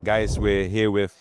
Guys, we're here with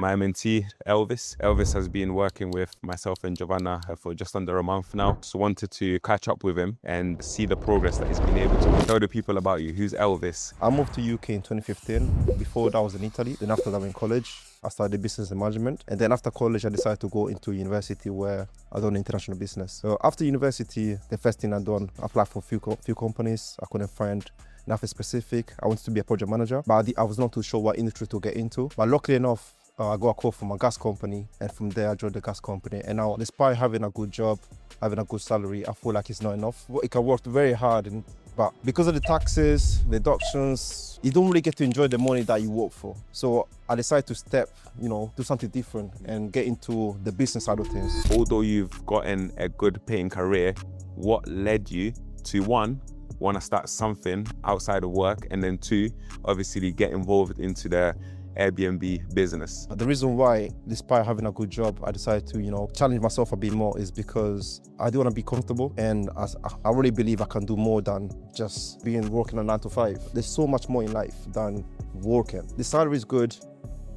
my mentee, Elvis. Elvis has been working with myself and Giovanna for just under a month now. So wanted to catch up with him and see the progress that he's been able to. Tell the people about you. Who's Elvis? I moved to UK in 2015. Before that I was in Italy. Then after that I'm in college. I studied business and management. And then after college, I decided to go into university where I done international business. So after university, the first thing I done, I applied for a few companies. I couldn't find nothing specific. I wanted to be a project manager, but I was not too sure what industry to get into. But luckily enough, I got a call from a gas company, and from there I joined the gas company. And now, despite having a good job, having a good salary, I feel like it's not enough. It can work very hard, but because of the taxes, the deductions, you don't really get to enjoy the money that you work for. So I decided to do something different and get into the business side of things. Although you've gotten a good paying career, what led you to one, want to start something outside of work, and then two, obviously get involved into the Airbnb business? The reason why, despite having a good job, I decided to, challenge myself a bit more is because I do want to be comfortable, and I really believe I can do more than just working a 9 to 5. There's so much more in life than working. The salary is good,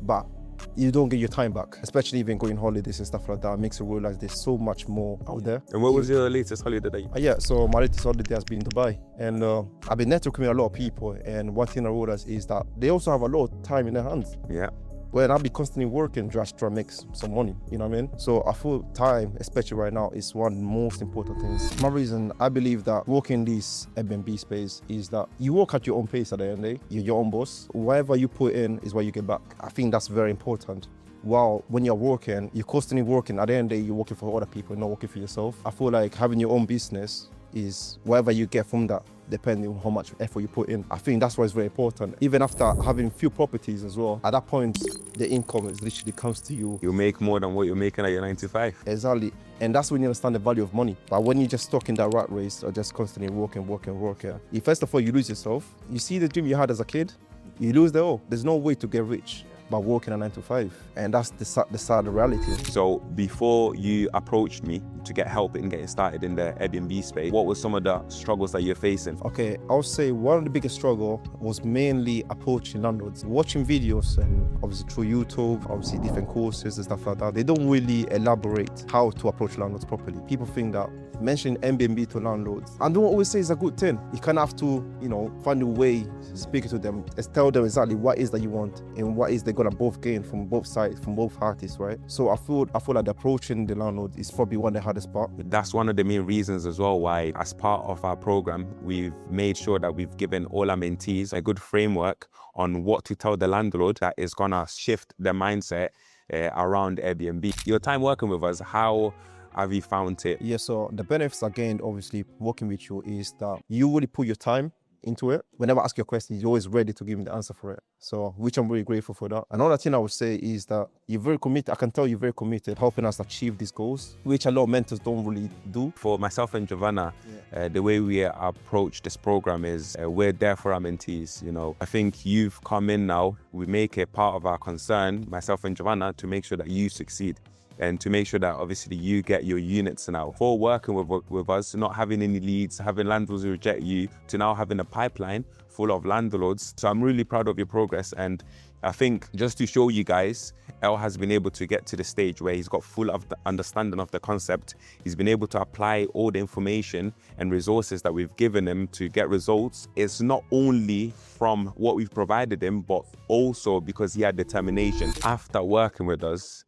but you don't get your time back, especially even going holidays and stuff like that. It makes you realize there's so much more out there. And what was your latest holiday that you... Yeah, so my latest holiday has been in Dubai, and I've been networking with a lot of people, and one thing I realized is that they also have a lot of time in their hands. Yeah. When I'll be constantly working just trying to make some money, you know what I mean? So I feel time, especially right now, is one of the most important things. My reason, I believe that working in this Airbnb space is that you work at your own pace at the end of the day. You're your own boss. Whatever you put in is what you get back. I think that's very important. While when you're working, you're constantly working. At the end of the day, you're working for other people, not working for yourself. I feel like having your own business is whatever you get from that, depending on how much effort you put in. I think that's why it's very important. Even after having few properties as well, at that point, the income is literally comes to you. You make more than what you're making at your 9 to 5. Exactly. And that's when you understand the value of money. But when you're just stuck in that rat race or just constantly working, first of all, you lose yourself. You see the dream you had as a kid, you lose it all. There's no way to get rich by working a 9 to 5. And that's the sad reality. So before you approached me to get help in getting started in the Airbnb space, what were some of the struggles that you're facing? Okay, I would say one of the biggest struggle was mainly approaching landlords. Watching videos, and obviously through YouTube, obviously different courses and stuff like that, they don't really elaborate how to approach landlords properly. People think that mentioning Airbnb to landlords, and don't always say it's a good thing. You kind of have to, find a way to speak to them, and tell them exactly what is that you want and what is they're gonna both gain from both sides, from both parties, right? So I feel like approaching the landlord is probably one of the hardest part. That's one of the main reasons as well why, as part of our program, we've made sure that we've given all our mentees a good framework on what to tell the landlord that is gonna shift their mindset around Airbnb. Your time working with us, how have you found it? Yeah, so the benefits I gained, obviously, working with you is that you really put your time into it. Whenever I ask you a question, you're always ready to give me the answer for it. So, which I'm really grateful for that. Another thing I would say is that you're very committed. I can tell you're very committed helping us achieve these goals, which a lot of mentors don't really do. For myself and Giovanna, the way we approach this program is we're there for our mentees. I think you've come in now. We make it part of our concern, myself and Giovanna, to make sure that you succeed, and to make sure that obviously you get your units now. For working with us, not having any leads, having landlords who reject you, to now having a pipeline full of landlords. So I'm really proud of your progress, and I think just to show you guys, El has been able to get to the stage where he's got full of the understanding of the concept. He's been able to apply all the information and resources that we've given him to get results. It's not only from what we've provided him, but also because he had determination. After working with us,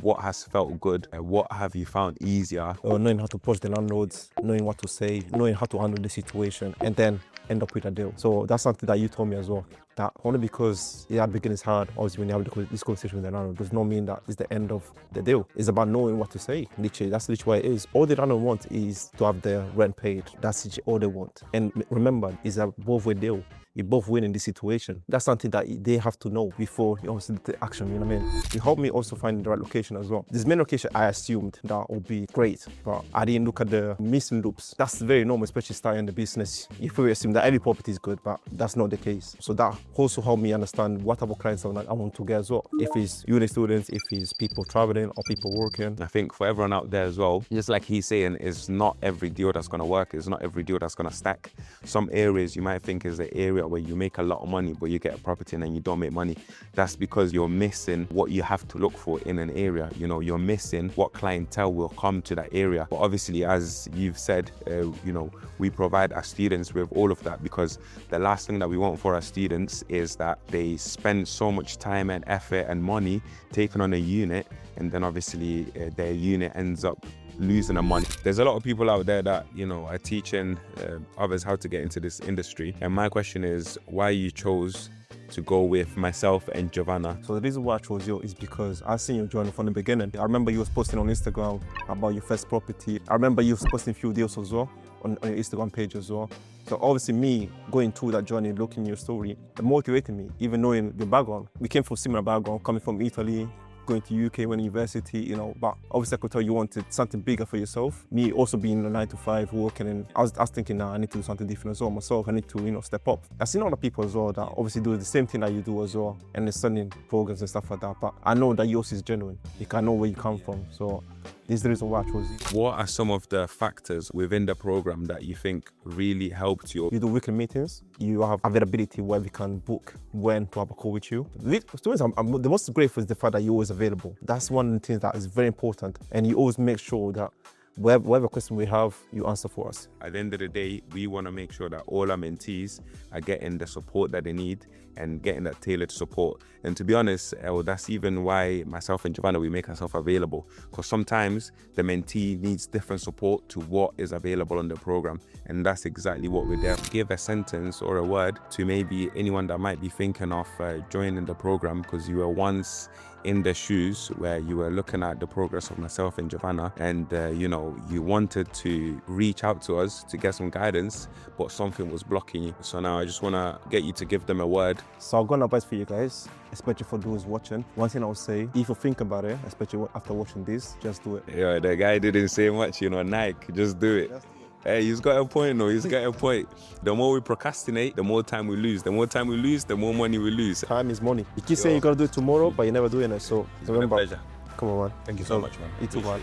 what has felt good? What have you found easier? Knowing how to approach the landlords, knowing what to say, knowing how to handle the situation, and then end up with a deal. So that's something that you told me as well. That only because at the beginning it's hard, obviously when you have this conversation with the landlord, does not mean that it's the end of the deal. It's about knowing what to say. Literally, that's literally what it is. All the landlord wants is to have their rent paid. That's literally all they want. And remember, it's a both-way deal. You both win in this situation. That's something that they have to know before you obviously take action, you know what I mean? You helped me also find the right location as well. This main location, I assumed that would be great, but I didn't look at the missing loops. That's very normal, especially starting the business. You probably assume that every property is good, but that's not the case. So that also help me understand what type of clients I want to get as well. If it's uni students, if it's people traveling or people working. I think for everyone out there as well, just like he's saying, it's not every deal that's gonna work. It's not every deal that's gonna stack. Some areas you might think is the area where you make a lot of money, but you get a property and then you don't make money. That's because you're missing what you have to look for in an area. You know, you're missing what clientele will come to that area. But obviously, as you've said, you know, we provide our students with all of that, because the last thing that we want for our students is that they spend so much time and effort and money taking on a unit, and then obviously their unit ends up losing the money. There's a lot of people out there that, you know, are teaching others how to get into this industry. And my question is, why you chose to go with myself and Giovanna? So the reason why I chose you is because I seen you join from the beginning. I remember you was posting on Instagram about your first property. I remember you was posting a few deals as well on your Instagram page as well. So obviously me going through that journey, looking at your story, it motivated me, even knowing the background. We came from similar background, coming from Italy, going to UK, when university, you know, but obviously I could tell you wanted something bigger for yourself. Me also being a 9 to 5 working, and I was thinking, nah, I need to do something different as well myself. I need to, you know, step up. I've seen other people as well that obviously do the same thing that you do as well, and they're studying programs and stuff like that. But I know that yours is genuine. I know where you come from. So this is the reason why I chose you. What are some of the factors within the program that you think really helped you? You do weekly meetings. You have availability where we can book when to have a call with you. The most grateful is the fact that you're always available. That's one of the things that is very important. And you always make sure that whatever question we have, you answer for us. At the end of the day, we want to make sure that all our mentees are getting the support that they need and getting that tailored support. And to be honest, that's even why myself and Giovanna, we make ourselves available, because sometimes the mentee needs different support to what is available on the program. And that's exactly what we're there. Give a sentence or a word to maybe anyone that might be thinking of joining the program, because you were once in the shoes where you were looking at the progress of myself and Giovanna, and you know, you wanted to reach out to us to get some guidance, but something was blocking you. So now I just want to get you to give them a word. So I've got an advice for you guys, especially for those watching. One thing I would say, if you think about it, especially after watching this, just do it. Yeah, the guy didn't say much, you know, Nike, just do it. Hey, he's got a point, though. He's got a point. The more we procrastinate, the more time we lose. The more time we lose, the more money we lose. Time is money. You keep saying you're going to do it tomorrow, but you're never doing it. So It's been a remember, pleasure. come on, man. Thank you so much, man. You too, man.